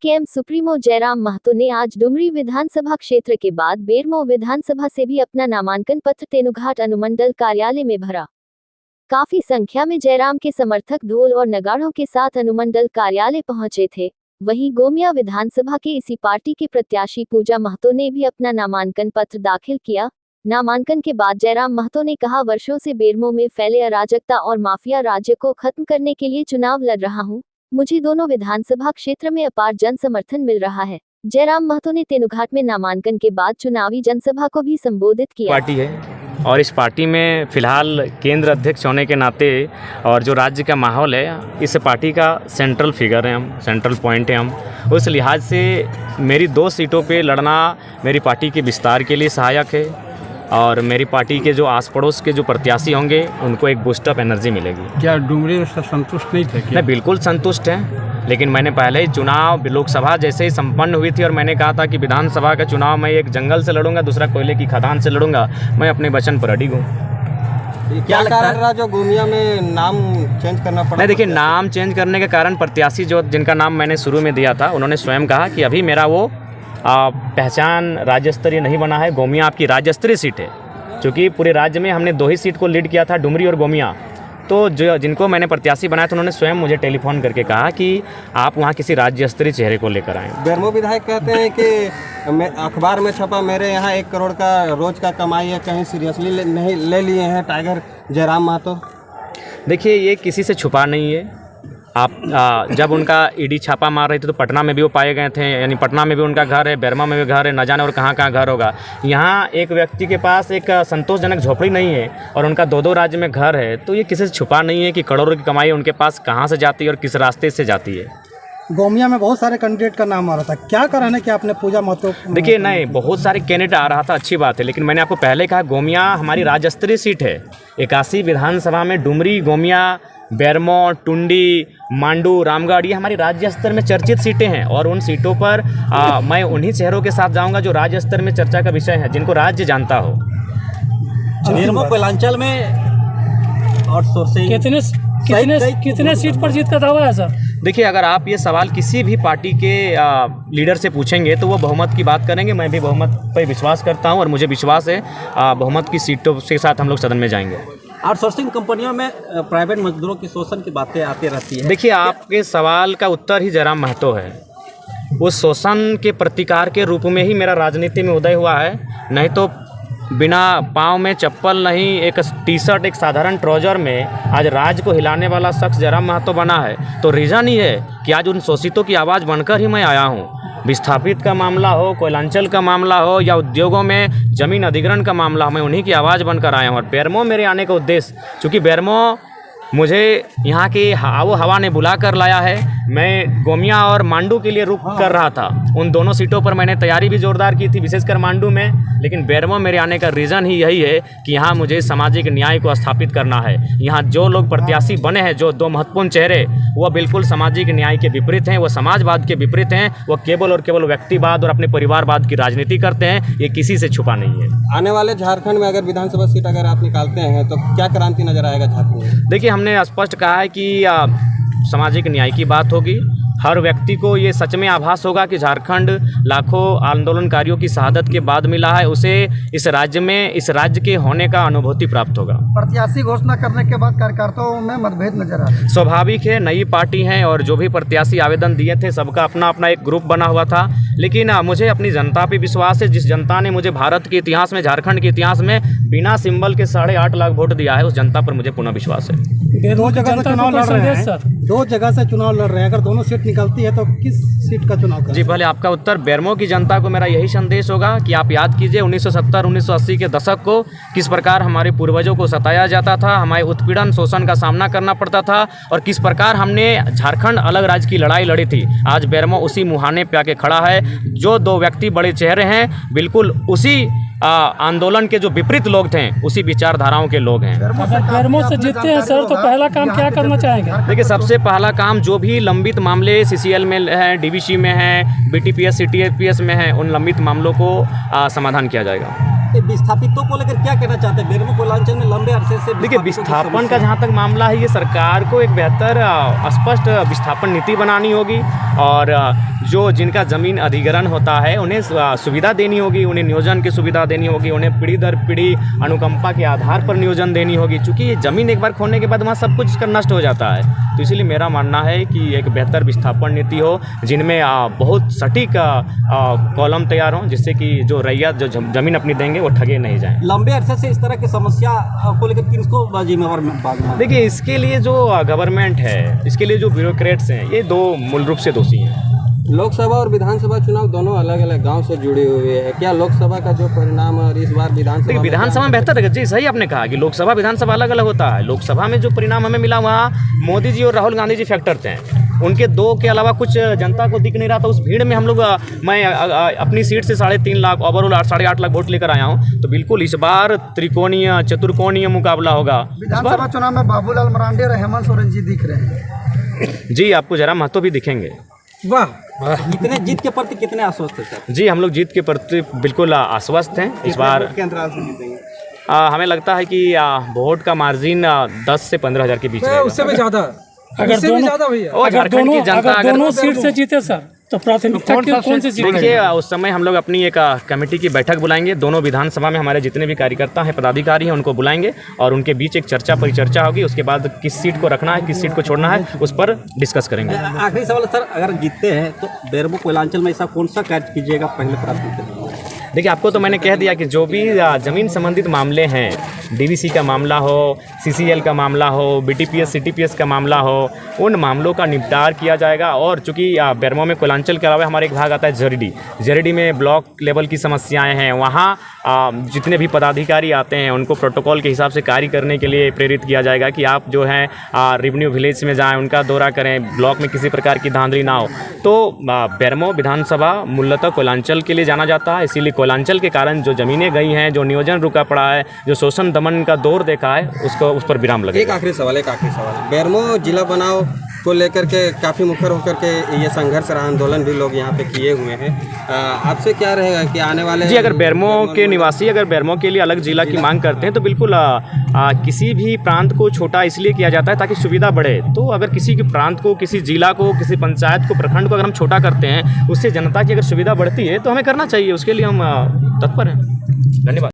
CPI-KM supremo Jairam Mahato ने आज डुमरी विधानसभा क्षेत्र के बाद बेरमो विधानसभा से भी अपना नामांकन पत्र तेनुघाट अनुमंडल कार्यालय में भरा। काफी संख्या में जयराम के समर्थक ढोल और नगाड़ों के साथ अनुमंडल कार्यालय पहुंचे थे। वहीं गोमिया विधानसभा के इसी पार्टी के प्रत्याशी पूजा महतो ने भी अपना नामांकन पत्र दाखिल किया। नामांकन के बाद जयराम महतो ने कहा, वर्षों से बेरमो में फैले अराजकता और माफिया राज्य को खत्म करने के लिए चुनाव लड़ रहा हूं। मुझे दोनों विधानसभा क्षेत्र में अपार जन समर्थन मिल रहा है। जयराम महतो ने तेनुघाट में नामांकन के बाद चुनावी जनसभा को भी संबोधित किया। पार्टी है और इस पार्टी में फिलहाल केंद्र अध्यक्ष होने के नाते और जो राज्य का माहौल है, इस पार्टी का सेंट्रल फिगर है, हम सेंट्रल पॉइंट है। हम उस लिहाज से मेरी 2 सीटों पे लड़ना मेरी पार्टी के विस्तार के लिए सहायक है और मेरी पार्टी के जो आस पड़ोस के जो प्रत्याशी होंगे उनको एक बूस्टअप एनर्जी मिलेगी। क्या डुमरी उससे संतुष्ट नहीं थे? नहीं, बिल्कुल संतुष्ट हैं, लेकिन मैंने पहले ही चुनाव लोकसभा जैसे ही संपन्न हुई थी और मैंने कहा था कि विधानसभा का चुनाव मैं एक जंगल से लड़ूंगा, दूसरा कोयले की खदान से लड़ूंगा। मैं अपने वचन पर अडिग हूँ। क्या कारण रहा जो गोमिया में नाम चेंज करना पड़ा? नहीं, देखिए, नाम चेंज करने के कारण प्रत्याशी जो जिनका नाम मैंने शुरू में दिया था, उन्होंने स्वयं कहा कि अभी मेरा वो पहचान राज्य स्तरीय नहीं बना है। गोमिया आपकी राज्य स्तरीय सीट है, क्योंकि पूरे राज्य में हमने 2 ही सीट को लीड किया था, डुमरी और गोमिया। तो जो जिनको मैंने प्रत्याशी बनाया था, उन्होंने स्वयं मुझे टेलीफोन करके कहा कि आप वहाँ किसी राज्य स्तरीय चेहरे को लेकर आएँ। बेरमो विधायक कहते हैं कि अखबार में छपा मेरे यहाँ 1 करोड़ का रोज का कमाई है, कहीं सीरियसली नहीं ले लिए हैं टाइगर जयराम महतो। देखिए, ये किसी से छुपा नहीं है। आप जब उनका ईडी छापा मार रही थी तो पटना में भी वो पाए गए थे, यानी पटना में भी उनका घर है, बेरमो में भी घर है, न जाने और कहाँ कहाँ घर होगा। यहाँ एक व्यक्ति के पास एक संतोषजनक झोपड़ी नहीं है और उनका 2 राज्य में घर है, तो ये किसी से छुपा नहीं है कि करोड़ों की कमाई उनके पास कहाँ से जाती है और किस रास्ते से जाती है। गोमिया में बहुत सारे कैंडिडेट का नाम आ रहा था, क्या कारण है कि आपने पूजा महतो? देखिए, नहीं, बहुत सारे कैंडिडेट आ रहा था, अच्छी बात है, लेकिन मैंने आपको पहले कहा गोमिया हमारी राज्य स्तरीय सीट है। 81 विधानसभा में डुमरी, गोमिया, बेरमो, टुंडी, मांडू, रामगढ़, ये हमारी राज्य स्तर में चर्चित सीटें हैं और उन सीटों पर मैं उन्हीं चेहरों के साथ जाऊंगा जो राज्य स्तर में चर्चा का विषय है, जिनको राज्य जानता हो। बेरमो कोयलांचल में आउटसोर्सिंग कितने सीट पर जीत का दावा है सर? देखिए, अगर आप ये सवाल किसी भी पार्टी के लीडर से पूछेंगे तो वो बहुमत की बात करेंगे। मैं भी बहुमत पर विश्वास करता हूँ और मुझे विश्वास है बहुमत की सीटों के साथ हम लोग सदन में जाएंगे। आउटसोर्सिंग कंपनियों में प्राइवेट मजदूरों की शोषण की बातें आती रहती है। देखिए, आपके सवाल का उत्तर ही जयराम महतो है। उस शोषण के प्रतिकार के रूप में ही मेरा राजनीति में उदय हुआ है, नहीं तो बिना पाँव में चप्पल नहीं, एक टी-शर्ट, एक साधारण ट्राउजर में आज राज्य को हिलाने वाला शख्स जयराम महतो बना है। तो रीज़न ही है कि आज उन शोषितों की आवाज़ बनकर ही मैं आया हूँ। विस्थापित का मामला हो, कोयलांचल का मामला हो या उद्योगों में ज़मीन अधिग्रहण का मामला हो, मैं उन्हीं की आवाज़ बनकर आया हूँ। और बेरमो मेरे आने का उद्देश्य, चूँकि बेरमो मुझे यहाँ की हवा ने बुला कर लाया है। मैं गोमिया और मांडू के लिए रुख कर रहा था, उन दोनों सीटों पर मैंने तैयारी भी जोरदार की थी, विशेषकर मांडू में, लेकिन बेरमो मेरे आने का रीज़न ही यही है कि यहाँ मुझे सामाजिक न्याय को स्थापित करना है। यहाँ जो लोग प्रत्याशी बने हैं, जो 2 महत्वपूर्ण चेहरे, वो बिल्कुल सामाजिक न्याय के विपरीत हैं, वो समाजवाद के विपरीत हैं, वो केवल और केवल व्यक्तिवाद और अपने परिवारवाद की राजनीति करते हैं। ये किसी से छुपा नहीं है। आने वाले झारखंड में अगर विधानसभा सीट अगर आप निकालते हैं तो क्या क्रांति नजर आएगा झारखंड में? देखिए, हमने स्पष्ट कहा है कि सामाजिक न्याय की बात होगी। हर व्यक्ति को ये सच में आभास होगा कि झारखंड लाखों आंदोलनकारियों की शहादत के बाद मिला है, उसे इस राज्य के होने का अनुभूति प्राप्त होगा। प्रत्याशी घोषणा करने के बाद कार्यकर्ताओं में मतभेद नजर आ रहा है। स्वाभाविक है, नई पार्टी है और जो भी प्रत्याशी आवेदन दिए थे सबका अपना अपना एक ग्रुप बना हुआ था, लेकिन मुझे अपनी जनता पे विश्वास है। जिस जनता ने मुझे भारत के इतिहास में, झारखंड के इतिहास में बिना सिंबल के 8.5 लाख वोट दिया है, उस जनता पर मुझे पूर्ण विश्वास है। 2 जगह से चुनाव लड़ रहे हैं, 2 जगह से चुनाव लड़ रहे हैं, अगर दोनों सीट निकलती है तो किस सीट का चुनाव करें? जी, पहले आपका उत्तर, बेरमो की जनता को मेरा यही संदेश होगा कि आप याद कीजिए 1970-1980 के दशक को, किस प्रकार हमारे पूर्वजों को सताया जाता था, हमारे उत्पीड़न शोषण का सामना करना पड़ता था और किस प्रकार हमने झारखंड अलग राज्य की लड़ाई लड़ी थी। आज बेरमो उसी मुहाने पे आके खड़ा है। जो 2 व्यक्ति बड़े चेहरे हैं, बिल्कुल उसी आंदोलन के जो विपरीत लोग थे, उसी विचारधाराओं के लोग हैं। अगर बेरमो से जीतते हैं सर तो पहला काम क्या करना चाहेंगे? देखिए, सबसे पहला काम जो भी लंबित मामले CCL में हैं, DVC में हैं, BTPS CTPS में हैं, उन लंबित मामलों को समाधान किया जाएगा। विस्थापितों को लेकर क्या कहना चाहते हैं? बेरमो कोयलांचल में लंबे अरसे से देखिए, विस्थापन का जहाँ तक मामला है, ये सरकार को एक बेहतर स्पष्ट विस्थापन नीति बनानी होगी और जो जिनका ज़मीन अधिग्रहण होता है उन्हें सुविधा देनी होगी, उन्हें नियोजन की सुविधा देनी होगी, उन्हें पीढ़ी दर पीढ़ी अनुकंपा के आधार पर नियोजन देनी होगी, क्योंकि ये ज़मीन एक बार खोने के बाद वहाँ सब कुछ इसका नष्ट हो जाता है। तो इसीलिए मेरा मानना है कि एक बेहतर विस्थापन नीति हो जिनमें बहुत सटीक कॉलम तैयार हों, जिससे कि जो रैयत जो ज़मीन अपनी देंगे वो ठगे नहीं जाएं। लंबे अरसे से इस तरह की समस्या को लेकर किसको जिम्मेवार? देखिए, इसके लिए जो गवर्नमेंट है, इसके लिए जो ब्यूरोक्रेट्स हैं, ये दो मूल रूप से दोषी हैं। लोकसभा और विधानसभा चुनाव दोनों अलग अलग गांव से जुड़े हुए हैं। क्या लोकसभा का जो परिणाम और इस बार विधानसभा में बेहतर है? जी सही आपने कहा कि लोकसभा विधानसभा अलग अलग होता है। लोकसभा में जो परिणाम हमें मिला वहाँ मोदी जी और राहुल गांधी जी फैक्टर थे। उनके दो के अलावा कुछ जनता को दिख नहीं रहा था। उस भीड़ में हम लोग मैं अपनी सीट से 3.5 लाख ओवरऑल 8.5 लाख वोट लेकर आया हूँ। तो बिल्कुल इस बार त्रिकोणीय चतुर्कोणीय मुकाबला होगा। विधानसभा चुनाव में बाबूलाल मरांडी और हेमंत सोरेन जी दिख रहे हैं। जी, आपको जरा महतो भी दिखेंगे। वाह, इतने जीत के प्रति कितने आश्वस्त है सर? जी, हम लोग जीत के प्रति बिल्कुल आश्वस्त हैं। इस बार के अंतराल से जीतेंगे? हमें लगता है कि वोट का मार्जिन 10 से 15 हज़ार के बीच रहेगा। उससे भी ज़्यादा, अगर दोनों सीट से जीते सर तो प्राथमिकता कौन सी सीट? देखिए, उस समय हम लोग अपनी एक कमेटी की बैठक बुलाएंगे। दोनों विधानसभा में हमारे जितने भी कार्यकर्ता हैं, पदाधिकारी हैं, उनको बुलाएंगे और उनके बीच एक परिचर्चा होगी। उसके बाद किस सीट को रखना है, किस सीट को छोड़ना है, उस पर डिस्कस करेंगे। आखिरी सवाल सर, अगर जीतते हैं तो बेरमो कोयलांचल में ऐसा कौन सा कार्य कीजिएगा पहले प्राथमिकता? देखिए, आपको तो मैंने कह दिया कि जो भी ज़मीन संबंधित मामले हैं, डीवीसी का मामला हो, सीसीएल का मामला हो, बीटीपीएस सीटीपीएस का मामला हो, उन मामलों का निपटार किया जाएगा। और चूँकि बेरमो में कोयलांचल के अलावा हमारे एक भाग आता है जरीडी में ब्लॉक लेवल की समस्याएं हैं। वहाँ जितने भी पदाधिकारी आते हैं उनको प्रोटोकॉल के हिसाब से कार्य करने के लिए प्रेरित किया जाएगा कि आप जो है रेवेन्यू विलेज में जाएँ, उनका दौरा करें, ब्लॉक में किसी प्रकार की धांधली ना हो। तो बेरमो विधानसभा मूलतः कोयलांचल के लिए जाना जाता है। इसीलिए कोयलांचल के कारण जो ज़मीनें गई हैं, जो नियोजन रुका पड़ा है, जो शोषण दमन का दौर देखा है, उस पर विराम लगेगा। एक आखिरी सवाल बेरमो जिला बनाओ को लेकर के काफ़ी मुखर होकर के ये संघर्ष रहा, आंदोलन भी लोग यहाँ पे किए हुए हैं। आपसे क्या रहेगा कि आने वाले जी, अगर बेरमो के निवासी अगर बेरमो के लिए अलग जिला की मांग करते हैं तो बिल्कुल किसी भी प्रांत को छोटा इसलिए किया जाता है ताकि सुविधा बढ़े। तो अगर किसी के प्रांत को, किसी जिला को, किसी पंचायत को, प्रखंड को अगर हम छोटा करते हैं, उससे जनता की अगर सुविधा बढ़ती है तो हमें करना चाहिए। उसके लिए हम तत्पर हैं। धन्यवाद।